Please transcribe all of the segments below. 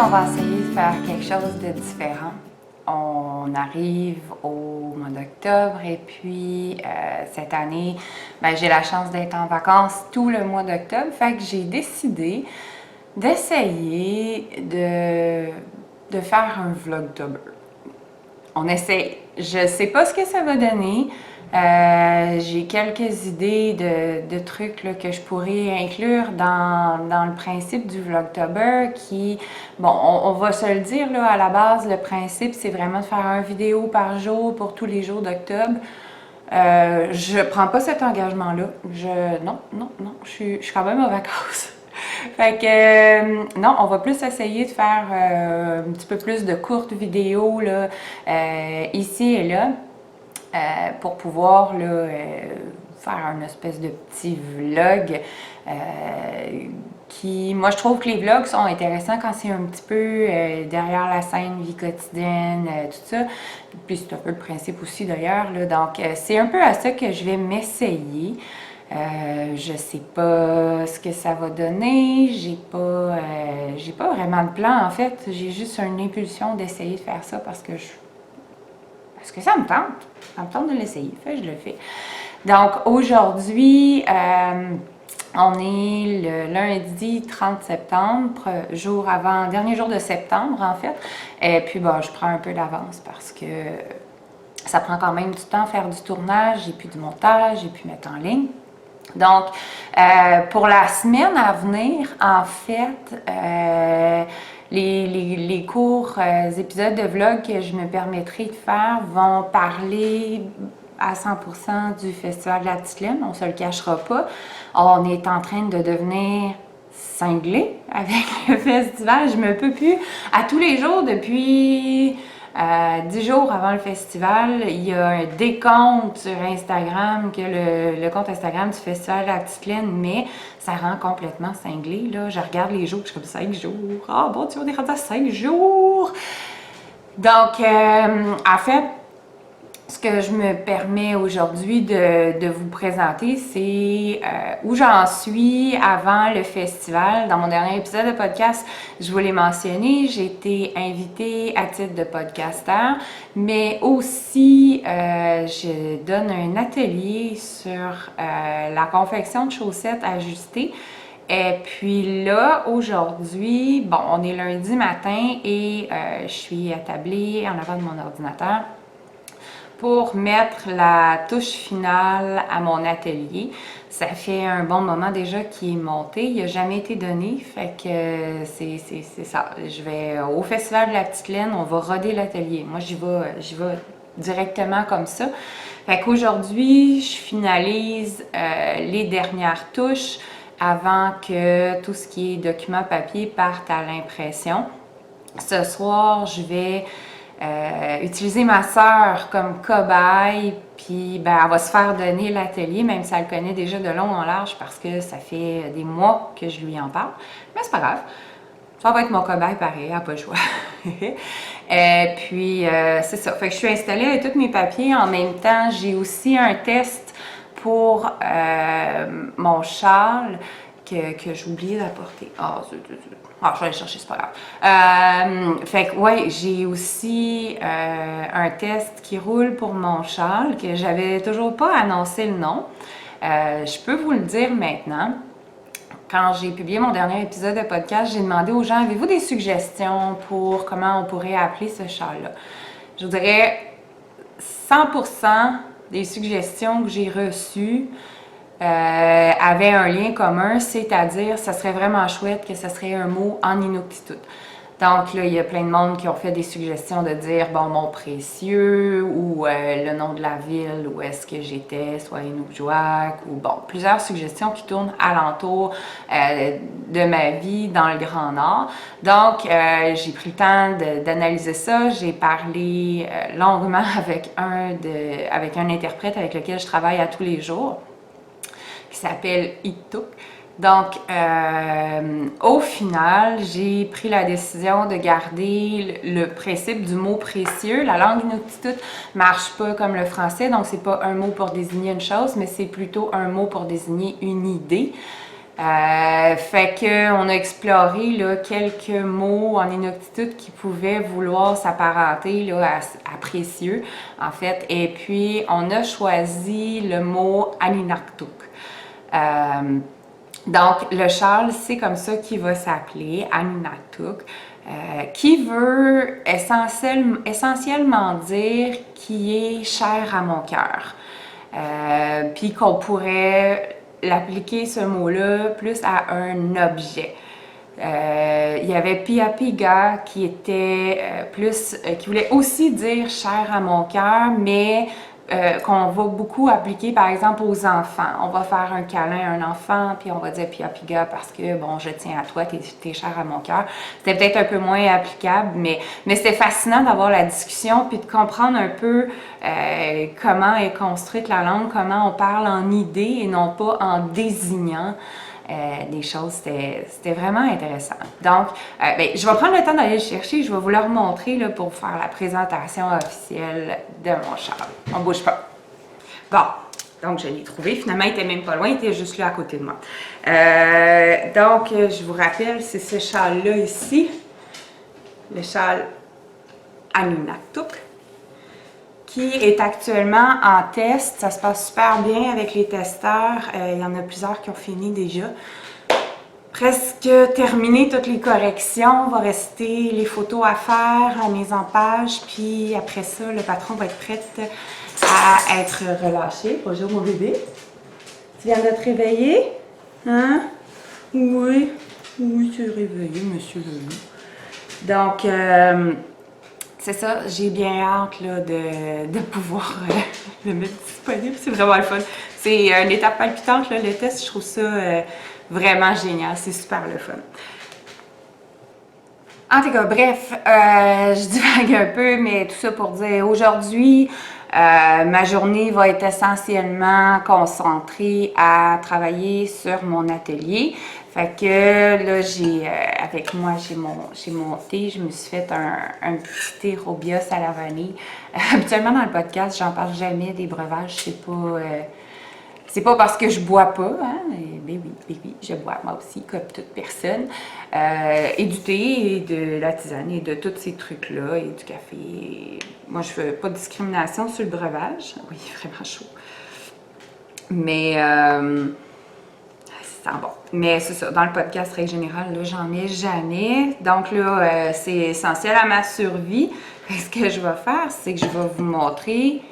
on va essayer de faire quelque chose de différent. On arrive au mois d'octobre et puis cette année, j'ai la chance d'être en vacances tout le mois d'octobre. Fait que j'ai décidé d'essayer de faire un vlogtober. On essaie. Je sais pas ce que ça va donner. J'ai quelques idées de trucs là, que je pourrais inclure dans le principe du Vlogtober qui, bon, on va se le dire là, à la base, le principe c'est vraiment de faire une vidéo par jour pour tous les jours d'octobre. Je prends pas cet engagement-là. Non, je suis quand même en vacances. Fait que, non, on va plus essayer de faire un petit peu plus de courtes vidéos là, ici et là. Pour pouvoir là, faire une espèce de petit vlog qui, moi je trouve que les vlogs sont intéressants quand c'est un petit peu derrière la scène, vie quotidienne, tout ça. Puis c'est un peu le principe aussi d'ailleurs. Donc c'est un peu à ça que je vais m'essayer. Je sais pas ce que ça va donner, j'ai pas vraiment de plan en fait, j'ai juste une impulsion d'essayer de faire ça parce que ça me tente de l'essayer, fait je le fais. Donc aujourd'hui, on est le lundi 30 septembre, dernier jour de septembre en fait, et puis bon, je prends un peu d'avance parce que ça prend quand même du temps à faire du tournage et puis du montage et puis mettre en ligne. Donc, pour la semaine à venir, en fait, les courts épisodes de vlog que je me permettrai de faire vont parler à 100% du Festival de la Petite Laine, on ne se le cachera pas. On est en train de devenir cinglé avec le festival. Je me peux plus. À tous les jours, depuis 10 jours avant le festival, il y a un décompte sur Instagram que le compte Instagram du Festival de la Petite Laine met. Ça rend complètement cinglé. Là. Je regarde les jours, je suis comme 5 jours. Ah bon, tu vas on est à 5 jours. Donc, en fait, ce que je me permets aujourd'hui de vous présenter, c'est où j'en suis avant le festival. Dans mon dernier épisode de podcast, je vous l'ai mentionné, j'ai été invitée à titre de podcasteur, mais aussi je donne un atelier sur la confection de chaussettes ajustées. Et puis là, aujourd'hui, bon, on est lundi matin et je suis attablée en avant de mon ordinateur pour mettre la touche finale à mon atelier. Ça fait un bon moment déjà qu'il est monté, il n'a jamais été donné, fait que c'est ça. Je vais au Festival de la Petite Laine, on va roder l'atelier. Moi, j'y vais directement comme ça. Fait qu'aujourd'hui, je finalise les dernières touches avant que tout ce qui est document papier parte à l'impression. Ce soir, je vais utiliser ma sœur comme cobaye, puis ben, elle va se faire donner l'atelier, même si elle le connaît déjà de long en large parce que ça fait des mois que je lui en parle. Mais c'est pas grave, ça va être mon cobaye pareil, elle n'a pas le choix. Puis c'est ça, fait que je suis installée avec tous mes papiers. En même temps, j'ai aussi un test pour mon châle que j'ai oublié d'apporter. Je vais aller chercher, c'est pas grave. Fait que, ouais, j'ai aussi un test qui roule pour mon châle, que j'avais toujours pas annoncé le nom. Je peux vous le dire maintenant. Quand j'ai publié mon dernier épisode de podcast, j'ai demandé aux gens, avez-vous des suggestions pour comment on pourrait appeler ce châle-là? Je vous dirais 100% des suggestions que j'ai reçues avait un lien commun, c'est-à-dire ça serait vraiment chouette que ce serait un mot en Inuktitut. Donc là, il y a plein de monde qui ont fait des suggestions de dire, bon, mon précieux, ou le nom de la ville où est-ce que j'étais, soit Inukjuak, ou bon, plusieurs suggestions qui tournent alentour de ma vie dans le Grand Nord. Donc, j'ai pris le temps d'analyser ça. J'ai parlé longuement avec un interprète avec lequel je travaille à tous les jours, qui s'appelle Ituk. Donc, au final, j'ai pris la décision de garder le principe du mot précieux. La langue inuktitut marche pas comme le français, donc c'est pas un mot pour désigner une chose, mais c'est plutôt un mot pour désigner une idée. Fait qu'on a exploré là, quelques mots en Inuktitut qui pouvaient vouloir s'apparenter là, à précieux, en fait. Et puis, on a choisi le mot Aninaktuk. Donc, le châle, c'est comme ça qu'il va s'appeler, Aninaktuk, qui veut essentiellement dire qui est cher à mon cœur. Puis qu'on pourrait l'appliquer, ce mot-là, plus à un objet. Il y avait Pia Piga qui était qui voulait aussi dire cher à mon cœur, mais qu'on va beaucoup appliquer par exemple aux enfants. On va faire un câlin à un enfant, puis on va dire Pia Piga parce que bon, je tiens à toi, t'es cher à mon cœur. C'était peut-être un peu moins applicable, mais c'était fascinant d'avoir la discussion puis de comprendre un peu comment est construite la langue, comment on parle en idées et non pas en désignant. Des choses, c'était vraiment intéressant. Donc, je vais prendre le temps d'aller le chercher, je vais vous le remontrer là, pour faire la présentation officielle de mon châle. On bouge pas. Bon, donc je l'ai trouvé. Finalement, il était même pas loin, il était juste là à côté de moi. Donc, je vous rappelle, c'est ce châle-là ici, le châle Aninaktuk, qui est actuellement en test. Ça se passe super bien avec les testeurs. Il y en a plusieurs qui ont fini déjà. Presque terminé toutes les corrections. Il va rester les photos à faire, la mise en page. Puis après ça, le patron va être prêt à être relâché. Bonjour mon bébé. Tu viens de te réveiller? Hein? Oui. Oui, tu es réveillé, monsieur le loup. Donc, c'est ça, j'ai bien hâte là, de pouvoir le mettre disponible. C'est vraiment le fun. C'est une étape palpitante, là, le test. Je trouve ça vraiment génial. C'est super le fun. En tout cas, bref, je divague un peu, mais tout ça pour dire aujourd'hui, ma journée va être essentiellement concentrée à travailler sur mon atelier. Fait que là, avec moi, j'ai monté, je me suis fait un petit thé Robios à la vanille. Habituellement, dans le podcast, j'en parle jamais des breuvages, c'est pas parce que je bois pas, hein? Mais oui, je bois moi aussi, comme toute personne. Et du thé, et de la tisane, et de tous ces trucs-là, et du café. Moi, je fais pas de discrimination sur le breuvage. Oui, vraiment chaud. Mais ça sent bon. Mais c'est ça, dans le podcast, règle générale, là, j'en ai jamais. Donc là, c'est essentiel à ma survie. Ce que je vais faire, c'est que je vais vous montrer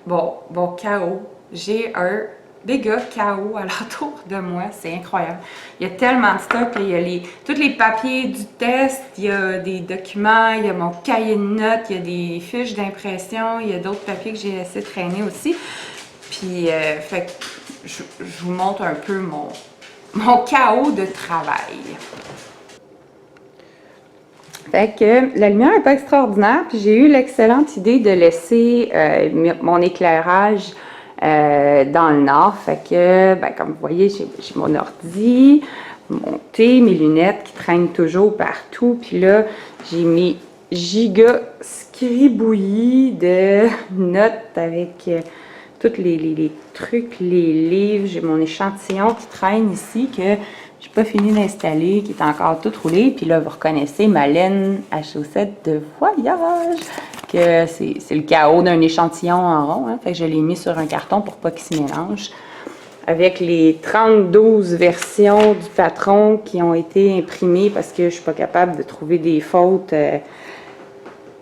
bon chaos. J'ai un méga chaos alentour de moi, c'est incroyable. Il y a tellement de stock, il y a tous les papiers du test, il y a des documents, il y a mon cahier de notes, il y a des fiches d'impression, il y a d'autres papiers que j'ai laissé traîner aussi. Puis, fait que je vous montre un peu mon chaos de travail. Fait que la lumière n'est pas extraordinaire, puis j'ai eu l'excellente idée de laisser mon éclairage dans le nord. Fait que, comme vous voyez, j'ai mon ordi, mon thé, mes lunettes qui traînent toujours partout. Puis là, j'ai mes giga scribouillis de notes avec tous les trucs, les livres. J'ai mon échantillon qui traîne ici que j'ai pas fini d'installer, qui est encore tout roulé. Puis là, vous reconnaissez ma laine à chaussettes de voyage, que c'est le chaos d'un échantillon en rond. Hein? Fait que je l'ai mis sur un carton pour pas qu'il se mélange. Avec les 32 versions du patron qui ont été imprimées parce que je suis pas capable de trouver des fautes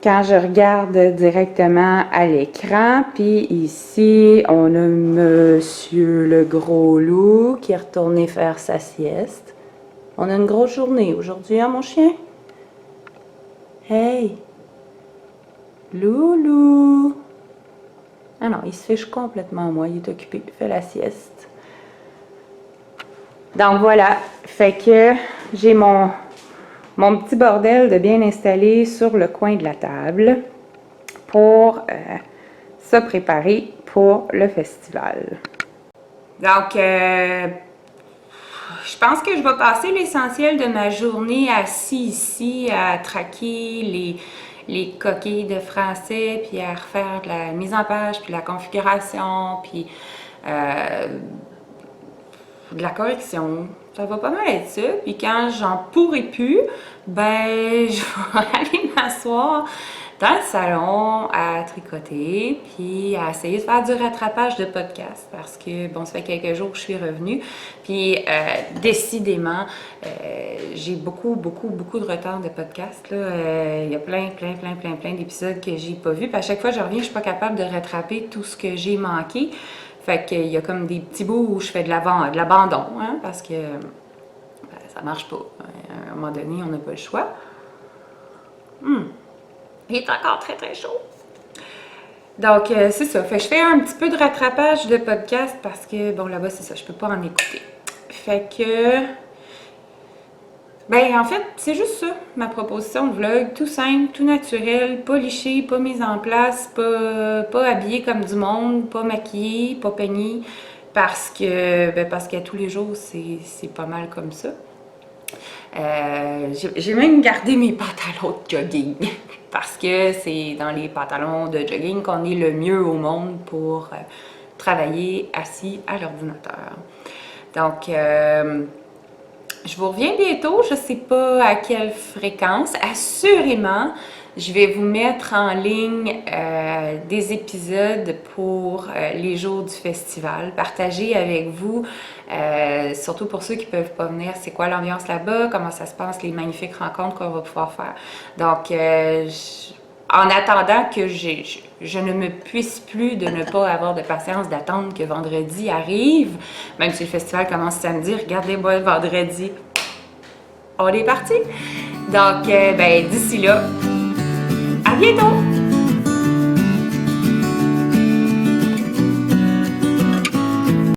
quand je regarde directement à l'écran. Puis ici, on a Monsieur le Gros Loup qui est retourné faire sa sieste. On a une grosse journée aujourd'hui, hein, mon chien? Hey! Loulou! Ah non, il se fiche complètement, moi. Il est occupé. Il fait la sieste. Donc voilà. Fait que j'ai mon petit bordel de bien installé sur le coin de la table pour se préparer pour le festival. Donc, je pense que je vais passer l'essentiel de ma journée assis ici à traquer les coquilles de français, puis à refaire de la mise en page, puis la configuration, puis de la correction. Ça va pas mal être ça. Puis quand j'en pourrai plus, ben je vais aller m'asseoir dans le salon à tricoter, puis à essayer de faire du rattrapage de podcast parce que, bon, ça fait quelques jours que je suis revenue, puis décidément, j'ai beaucoup de retard de podcast, là. Il y a plein d'épisodes que j'ai pas vus, puis à chaque fois que je reviens, je suis pas capable de rattraper tout ce que j'ai manqué. Fait qu'il y a comme des petits bouts où je fais de l'abandon, hein, parce que ben, ça marche pas. À un moment donné, on n'a pas le choix. Il est encore très chaud. Donc, c'est ça. Fait que je fais un petit peu de rattrapage de podcast parce que, bon, là-bas, c'est ça, je peux pas en écouter. Fait que... Ben, en fait, c'est juste ça, ma proposition de vlog. Tout simple, tout naturel, pas liché, pas mise en place, pas habillé comme du monde, pas maquillé, pas peigné. Parce qu'à tous les jours, c'est pas mal comme ça. J'ai même gardé mes pantalons de jogging parce que c'est dans les pantalons de jogging qu'on est le mieux au monde pour travailler assis à l'ordinateur. Donc, je vous reviens bientôt, je ne sais pas à quelle fréquence. Assurément, je vais vous mettre en ligne des épisodes pour les jours du festival, partager avec vous, surtout pour ceux qui ne peuvent pas venir, c'est quoi l'ambiance là-bas, comment ça se passe, les magnifiques rencontres qu'on va pouvoir faire. Donc, en attendant que je ne me puisse plus de ne pas avoir de patience d'attendre que vendredi arrive, même si le festival commence samedi, regardez-moi vendredi, on est parti. Donc, ben, d'ici là, à bientôt!